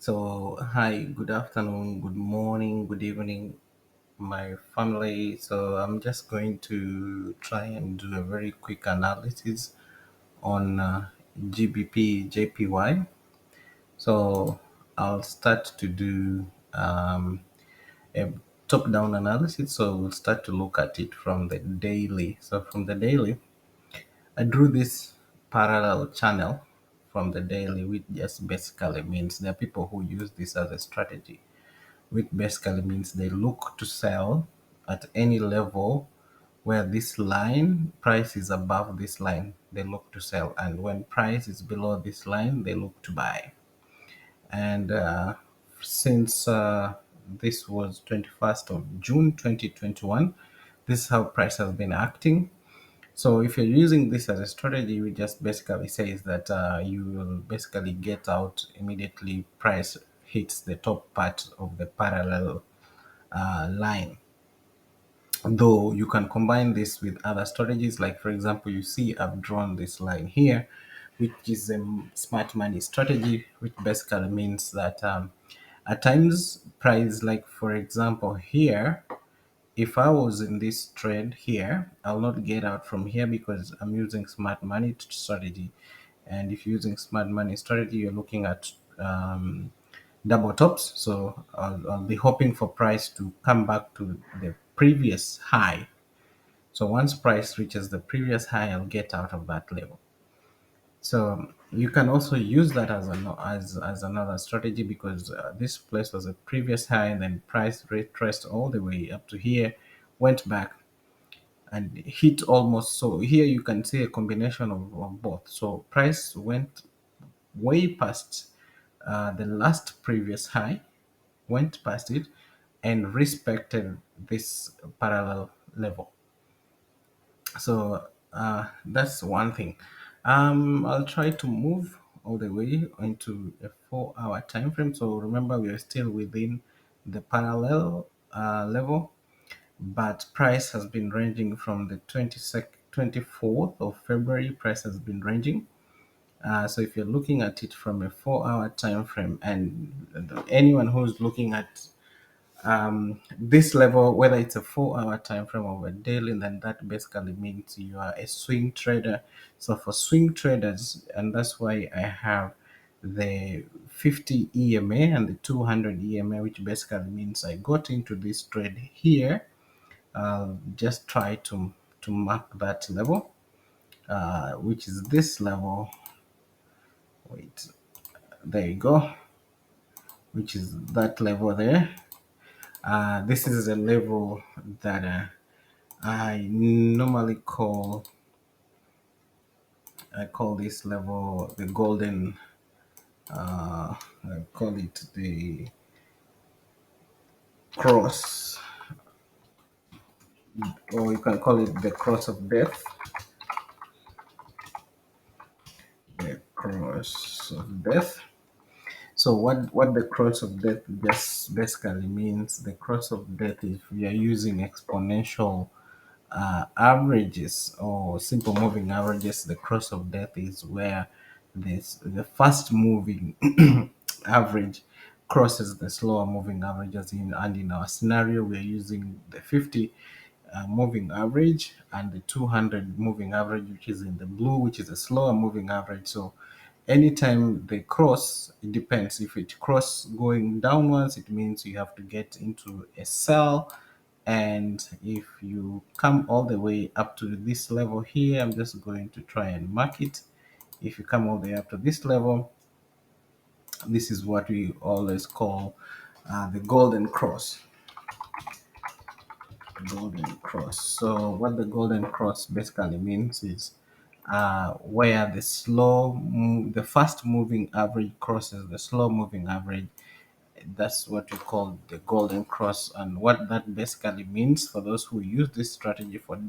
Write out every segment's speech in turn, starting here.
So, hi, good afternoon, good morning, good evening, my family. So, I'm just going to try and do a very quick analysis on GBP JPY. So, I'll start to do a top down analysis. So, we'll start to look at it from the daily. So, from the daily, I drew this parallel channel from the daily, which just basically means there are people who use this as a strategy, which basically means they look to sell at any level where this line price is above this line, they look to sell, and when price is below this line, they look to buy. And since this was 21st of June 2021, this is how price has been acting. So if you're using this as a strategy, we just basically says that you will basically get out immediately price hits the top part of the parallel line. Though you can combine this with other strategies, like for example, you see I've drawn this line here, which is a smart money strategy, which basically means that at times price, like for example here, if I was in this trade here, I'll not get out from here because I'm using smart money strategy. And if you're using smart money strategy, you're looking at double tops. So I'll be hoping for price to come back to the previous high. So once price reaches the previous high, I'll get out of that level. So you can also use that as another strategy because this place was a previous high, and then price retraced all the way up to here, went back and hit almost. So here you can see a combination of both. So price went way past the last previous high, went past it, and respected this parallel level. So that's one thing. I'll try to move all the way into a 4 hour time frame. So remember, we are still within the parallel level, but price has been ranging from the 24th of February. Price has been ranging. So if you're looking at it from a 4 hour time frame, and anyone who's looking at this level, whether it's a 4 hour time frame or a daily, then that basically means you are a swing trader. So for swing traders, and that's why I have the 50 EMA and the 200 EMA, which basically means I got into this trade here. I'll just try to mark that level, which is this level. Wait, there you go, which is that level there. This is a level that I normally I call this level the golden, I call it the cross, or you can call it the cross of death. The cross of death. So what the cross of death just basically means, the cross of death, if we are using exponential averages or simple moving averages, the cross of death is where the fast moving average crosses the slower moving averages and in our scenario we're using the 50 moving average and the 200 moving average, which is in the blue, which is a slower moving average. So anytime they cross, it depends. If it cross going downwards, it means you have to get into a sell. And if you come all the way up to this level here, I'm just going to try and mark it. If you come all the way up to this level, this is what we always call the golden cross. Golden cross. So what the golden cross basically means is where the fast moving average crosses the slow moving average. That's what we call the golden cross. And what that basically means, for those who use this strategy for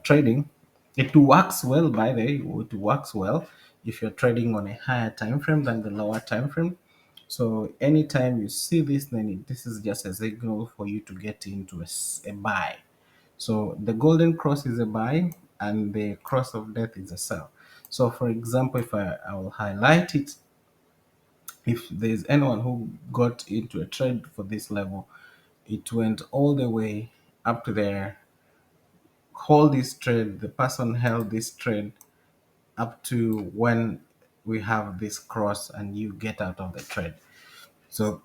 trading, it works well. By the way, it works well if you're trading on a higher time frame than the lower time frame. So anytime you see this, then this is just a signal for you to get into a buy. So the golden cross is a buy and the cross of death is a sell. So for example, if I will highlight it, If there's anyone who got into a trade for this level, it went all the way up to there, hold this trade, the person held this trade up to when we have this cross and you get out of the trade. So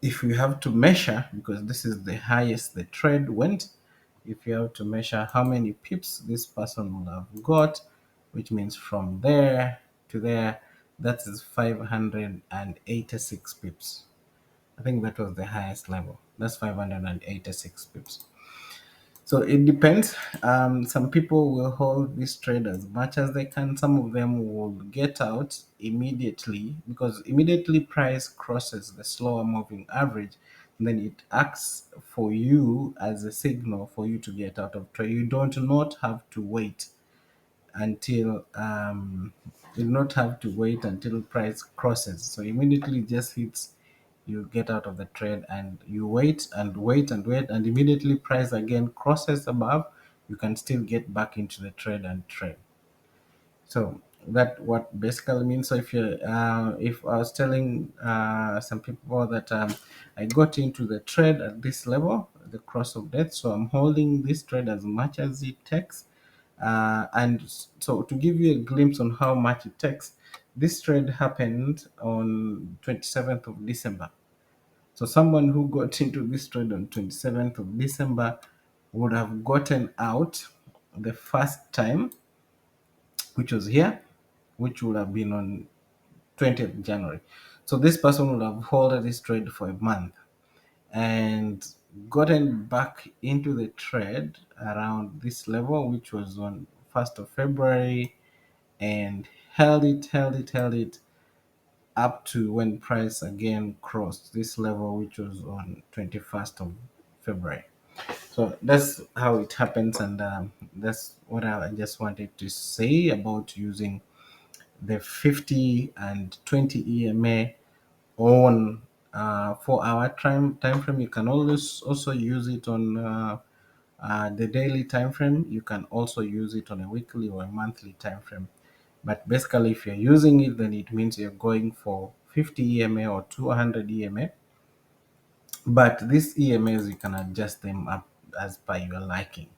if you have to measure, because this is the highest the trade went, if you have to measure how many pips this person will have got, which means from there to there, that is 586 pips. I think that was the highest level. That's 586 pips. So it depends. Some people will hold this trade as much as they can. Some of them will get out immediately because immediately price crosses the slower moving average, then it acts for you as a signal for you to get out of trade. You don't not have to wait until you do not have to wait until price crosses. So immediately it just hits, you get out of the trade and you wait and wait and wait, and immediately price again crosses above, you can still get back into the trade and trade. So that what basically means. So if I was telling some people that I got into the trade at this level, the cross of death, so I'm holding this trade as much as it takes. And so to give you a glimpse on how much it takes, this trade happened on 27th of December. So someone who got into this trade on 27th of December would have gotten out the first time, which was here, which would have been on 20th January. So this person would have held this trade for a month and gotten back into the trade around this level, which was on 1st of February, and held it up to when price again crossed this level, which was on 21st of February. So that's how it happens, and that's what I just wanted to say about using the 50 and 20 EMA on 4 hour time frame. You can always also use it on the daily time frame. You can also use it on a weekly or a monthly time frame. But basically, if you're using it, then it means you're going for 50 EMA or 200 EMA. But these EMAs, you can adjust them up as per your liking.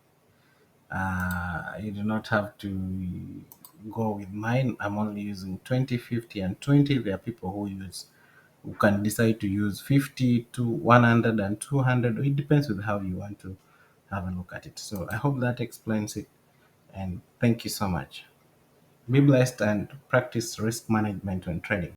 You do not have to go with mine. I'm only using 20, 50, and 20. There are people who can decide to use 50 to 100 and 200. It depends with how you want to have a look at it. So I hope that explains it. And thank you so much. Be blessed and practice risk management when trading.